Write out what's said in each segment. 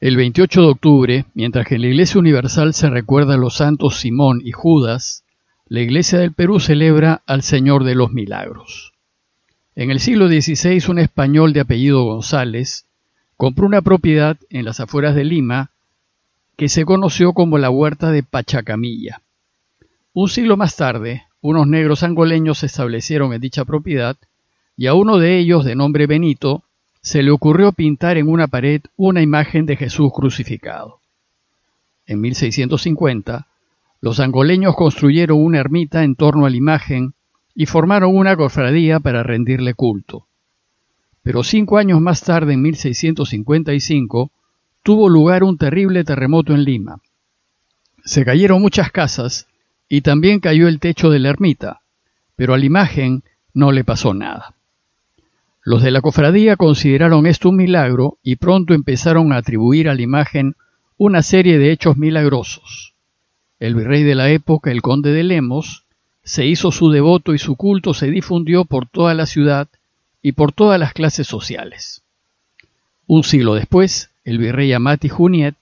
El 28 de octubre, mientras que en la Iglesia Universal se recuerda a los santos Simón y Judas, la Iglesia del Perú celebra al Señor de los Milagros. En el siglo XVI, un español de apellido González compró una propiedad en las afueras de Lima que se conoció como la Huerta de Pachacamilla. Un siglo más tarde, unos negros angoleños se establecieron en dicha propiedad y a uno de ellos, de nombre Benito, se le ocurrió pintar en una pared una imagen de Jesús crucificado. En 1650, los angoleños construyeron una ermita en torno a la imagen y formaron una cofradía para rendirle culto. Pero 5 años más tarde, en 1655, tuvo lugar un terrible terremoto en Lima. Se cayeron muchas casas y también cayó el techo de la ermita, pero a la imagen no le pasó nada. Los de la cofradía consideraron esto un milagro y pronto empezaron a atribuir a la imagen una serie de hechos milagrosos. El virrey de la época, el conde de Lemos, se hizo su devoto y su culto se difundió por toda la ciudad y por todas las clases sociales. Un siglo después, el virrey Amati Juniet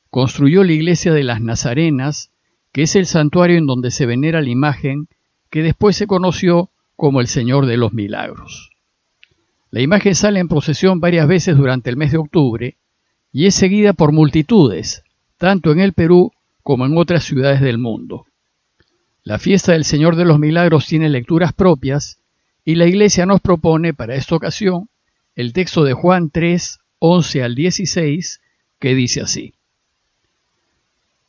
construyó la iglesia de las Nazarenas, que es el santuario en donde se venera la imagen que después se conoció como el Señor de los Milagros. La imagen sale en procesión varias veces durante el mes de octubre y es seguida por multitudes, tanto en el Perú como en otras ciudades del mundo. La fiesta del Señor de los Milagros tiene lecturas propias y la Iglesia nos propone para esta ocasión el texto de Juan 3, 11 al 16, que dice así.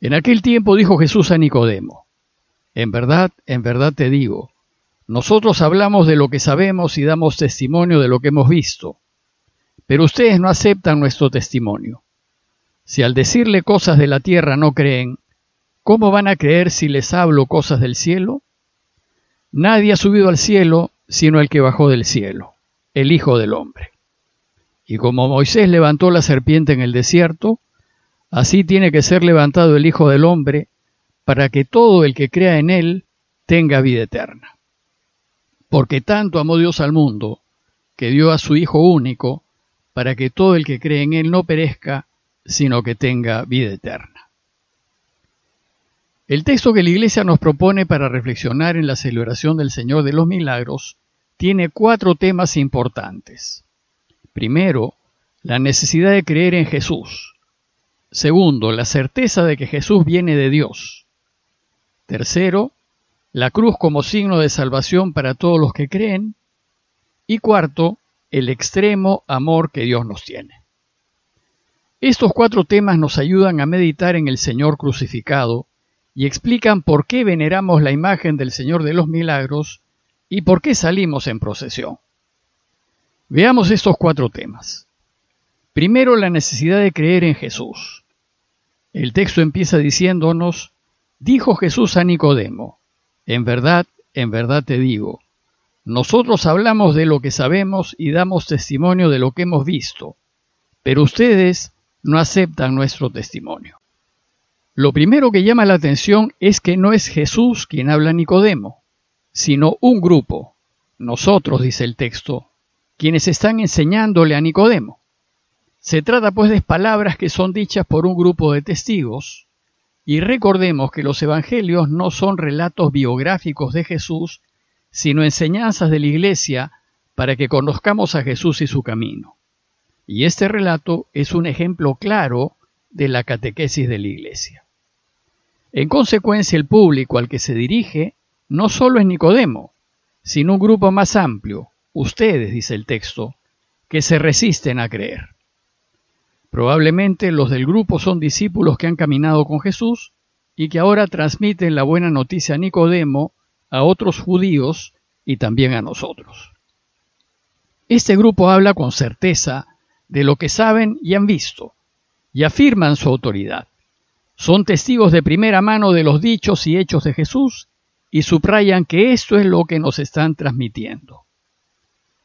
En aquel tiempo dijo Jesús a Nicodemo, en verdad te digo, nosotros hablamos de lo que sabemos y damos testimonio de lo que hemos visto, pero ustedes no aceptan nuestro testimonio. Si al decirle cosas de la tierra no creen, ¿cómo van a creer si les hablo cosas del cielo? Nadie ha subido al cielo sino el que bajó del cielo, el Hijo del Hombre. Y como Moisés levantó la serpiente en el desierto, así tiene que ser levantado el Hijo del Hombre, para que todo el que crea en él tenga vida eterna. Porque tanto amó Dios al mundo, que dio a su Hijo único, para que todo el que cree en él no perezca, sino que tenga vida eterna. El texto que la Iglesia nos propone para reflexionar en la celebración del Señor de los Milagros tiene 4 temas importantes. Primero, la necesidad de creer en Jesús. Segundo, la certeza de que Jesús viene de Dios. Tercero, la cruz como signo de salvación para todos los que creen. Y cuarto, el extremo amor que Dios nos tiene. Estos 4 temas nos ayudan a meditar en el Señor crucificado y explican por qué veneramos la imagen del Señor de los Milagros y por qué salimos en procesión. Veamos estos 4 temas. Primero, la necesidad de creer en Jesús. El texto empieza diciéndonos, dijo Jesús a Nicodemo, en verdad te digo, nosotros hablamos de lo que sabemos y damos testimonio de lo que hemos visto, pero ustedes no aceptan nuestro testimonio. Lo primero que llama la atención es que no es Jesús quien habla a Nicodemo, sino un grupo, nosotros, dice el texto, quienes están enseñándole a Nicodemo. Se trata pues de palabras que son dichas por un grupo de testigos, y recordemos que los evangelios no son relatos biográficos de Jesús, sino enseñanzas de la Iglesia para que conozcamos a Jesús y su camino. Y este relato es un ejemplo claro de la catequesis de la Iglesia. En consecuencia, el público al que se dirige no solo es Nicodemo, sino un grupo más amplio, ustedes, dice el texto, que se resisten a creer. Probablemente los del grupo son discípulos que han caminado con Jesús y que ahora transmiten la buena noticia a Nicodemo, a otros judíos y también a nosotros. Este grupo habla con certeza de lo que saben y han visto, y afirman su autoridad. Son testigos de primera mano de los dichos y hechos de Jesús y subrayan que esto es lo que nos están transmitiendo.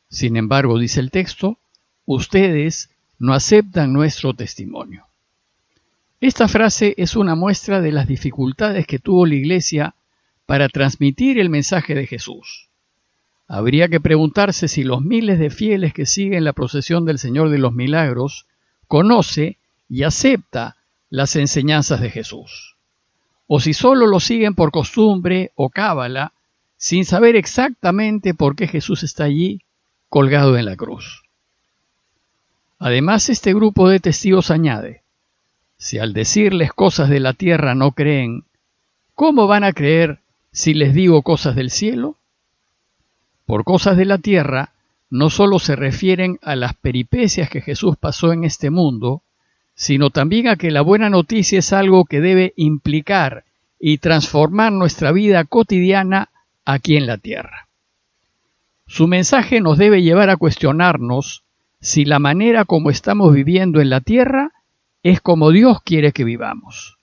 Sin embargo, dice el texto, ustedes no aceptan nuestro testimonio. Esta frase es una muestra de las dificultades que tuvo la Iglesia para transmitir el mensaje de Jesús. Habría que preguntarse si los miles de fieles que siguen la procesión del Señor de los Milagros conoce y acepta las enseñanzas de Jesús, o si solo lo siguen por costumbre o cábala, sin saber exactamente por qué Jesús está allí colgado en la cruz. Además, este grupo de testigos añade: si al decirles cosas de la tierra no creen, ¿cómo van a creer si les digo cosas del cielo? Por cosas de la tierra no solo se refieren a las peripecias que Jesús pasó en este mundo, sino también a que la buena noticia es algo que debe implicar y transformar nuestra vida cotidiana aquí en la tierra. Su mensaje nos debe llevar a cuestionarnos si la manera como estamos viviendo en la tierra es como Dios quiere que vivamos.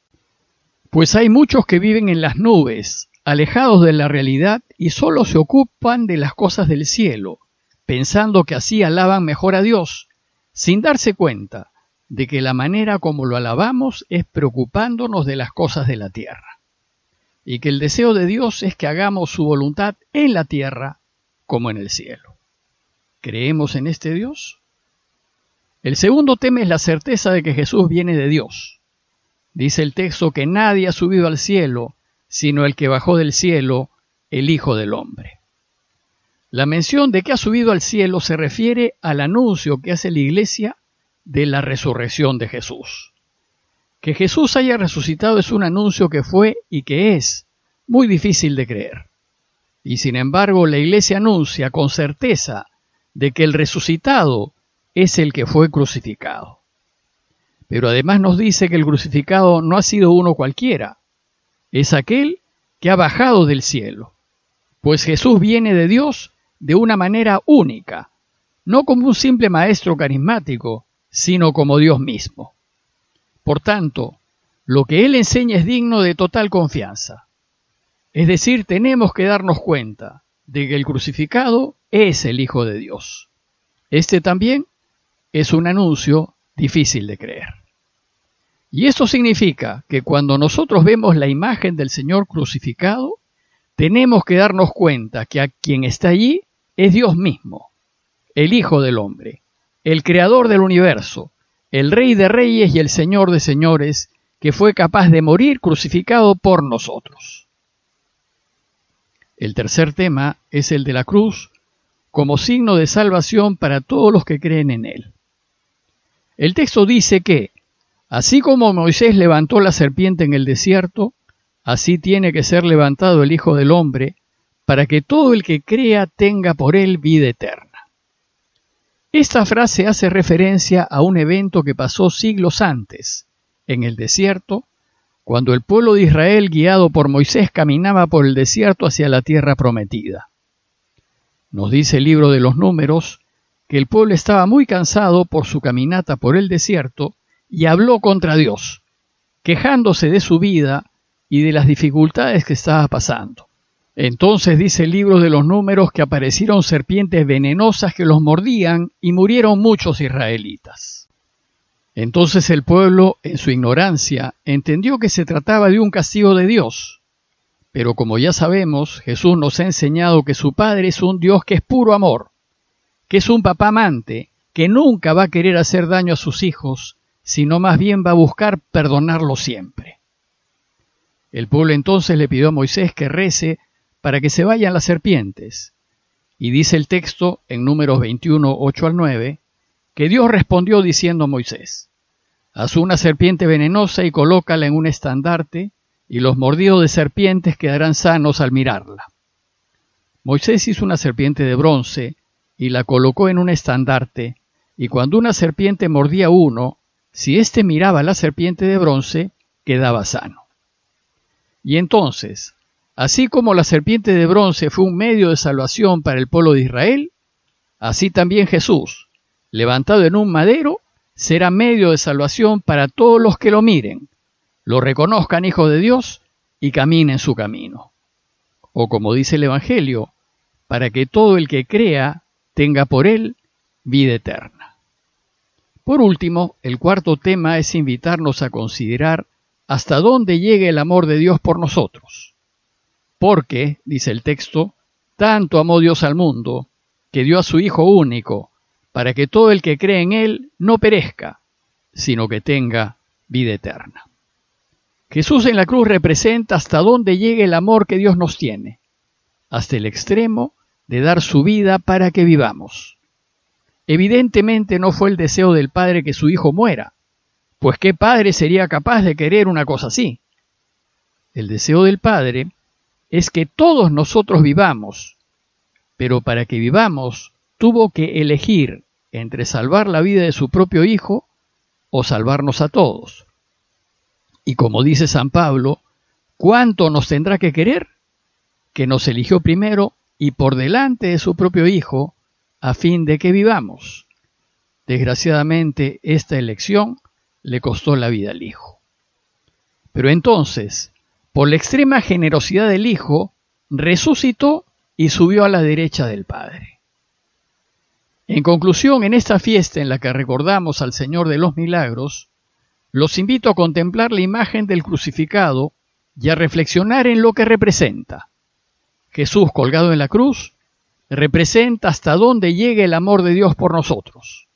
Pues hay muchos que viven en las nubes, alejados de la realidad y solo se ocupan de las cosas del cielo, pensando que así alaban mejor a Dios, sin darse cuenta de que la manera como lo alabamos es preocupándonos de las cosas de la tierra, y que el deseo de Dios es que hagamos su voluntad en la tierra como en el cielo. ¿Creemos en este Dios? El segundo tema es la certeza de que Jesús viene de Dios. Dice el texto que nadie ha subido al cielo, sino el que bajó del cielo, el Hijo del Hombre. La mención de que ha subido al cielo se refiere al anuncio que hace la Iglesia de la resurrección de Jesús. Que Jesús haya resucitado es un anuncio que fue y que es muy difícil de creer. Y sin embargo, la Iglesia anuncia con certeza de que el resucitado es el que fue crucificado. Pero además nos dice que el crucificado no ha sido uno cualquiera, es aquel que ha bajado del cielo, pues Jesús viene de Dios de una manera única, no como un simple maestro carismático, sino como Dios mismo. Por tanto, lo que Él enseña es digno de total confianza. Es decir, tenemos que darnos cuenta de que el crucificado es el Hijo de Dios. Este también es un anuncio difícil de creer. Y esto significa que cuando nosotros vemos la imagen del Señor crucificado, tenemos que darnos cuenta que a quien está allí es Dios mismo, el Hijo del Hombre, el Creador del universo, el Rey de Reyes y el Señor de Señores, que fue capaz de morir crucificado por nosotros. El tercer tema es el de la cruz como signo de salvación para todos los que creen en Él. El texto dice que, así como Moisés levantó la serpiente en el desierto, así tiene que ser levantado el Hijo del Hombre, para que todo el que crea tenga por él vida eterna. Esta frase hace referencia a un evento que pasó siglos antes, en el desierto, cuando el pueblo de Israel, guiado por Moisés, caminaba por el desierto hacia la tierra prometida. Nos dice el libro de los Números que el pueblo estaba muy cansado por su caminata por el desierto y habló contra Dios, quejándose de su vida y de las dificultades que estaba pasando. Entonces dice el libro de los Números que aparecieron serpientes venenosas que los mordían y murieron muchos israelitas. Entonces el pueblo, en su ignorancia, entendió que se trataba de un castigo de Dios. Pero como ya sabemos, Jesús nos ha enseñado que su Padre es un Dios que es puro amor, que es un papá amante, que nunca va a querer hacer daño a sus hijos, sino más bien va a buscar perdonarlos siempre. El pueblo entonces le pidió a Moisés que rece para que se vayan las serpientes. Y dice el texto, en Números 21, 8 al 9, que Dios respondió diciendo a Moisés: haz una serpiente venenosa y colócala en un estandarte, y los mordidos de serpientes quedarán sanos al mirarla. Moisés hizo una serpiente de bronce y la colocó en un estandarte, y cuando una serpiente mordía a uno, si éste miraba a la serpiente de bronce, quedaba sano. Y entonces, así como la serpiente de bronce fue un medio de salvación para el pueblo de Israel, así también Jesús, levantado en un madero, será medio de salvación para todos los que lo miren, lo reconozcan Hijo de Dios y caminen su camino. O como dice el Evangelio, para que todo el que crea tenga por él vida eterna. Por último, el cuarto tema es invitarnos a considerar hasta dónde llega el amor de Dios por nosotros. Porque, dice el texto, tanto amó Dios al mundo, que dio a su Hijo único, para que todo el que cree en Él no perezca, sino que tenga vida eterna. Jesús en la cruz representa hasta dónde llega el amor que Dios nos tiene, hasta el extremo de dar su vida para que vivamos. Evidentemente no fue el deseo del Padre que su Hijo muera, pues ¿qué padre sería capaz de querer una cosa así? El deseo del Padre es que todos nosotros vivamos, pero para que vivamos tuvo que elegir entre salvar la vida de su propio Hijo o salvarnos a todos. Y como dice San Pablo, ¿cuánto nos tendrá que querer? Que nos eligió primero y por delante de su propio Hijo, a fin de que vivamos. Desgraciadamente, esta elección le costó la vida al Hijo. Pero entonces, por la extrema generosidad del Hijo, resucitó y subió a la derecha del Padre. En conclusión, en esta fiesta en la que recordamos al Señor de los Milagros, los invito a contemplar la imagen del crucificado y a reflexionar en lo que representa. Jesús colgado en la cruz representa hasta dónde llega el amor de Dios por nosotros.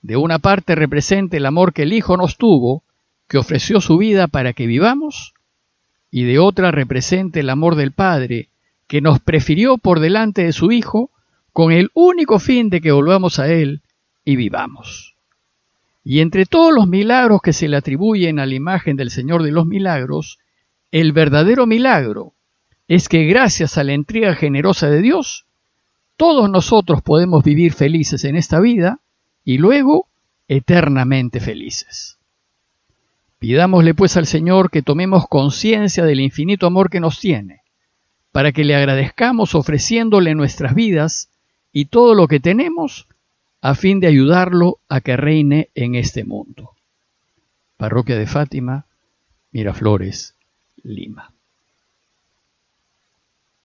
De una parte representa el amor que el Hijo nos tuvo, que ofreció su vida para que vivamos, y de otra representa el amor del Padre, que nos prefirió por delante de su Hijo, con el único fin de que volvamos a Él y vivamos. Y entre todos los milagros que se le atribuyen a la imagen del Señor de los Milagros, el verdadero milagro es que gracias a la entrega generosa de Dios, todos nosotros podemos vivir felices en esta vida y luego eternamente felices. Pidámosle pues al Señor que tomemos conciencia del infinito amor que nos tiene, para que le agradezcamos ofreciéndole nuestras vidas y todo lo que tenemos, a fin de ayudarlo a que reine en este mundo. Parroquia de Fátima, Miraflores, Lima.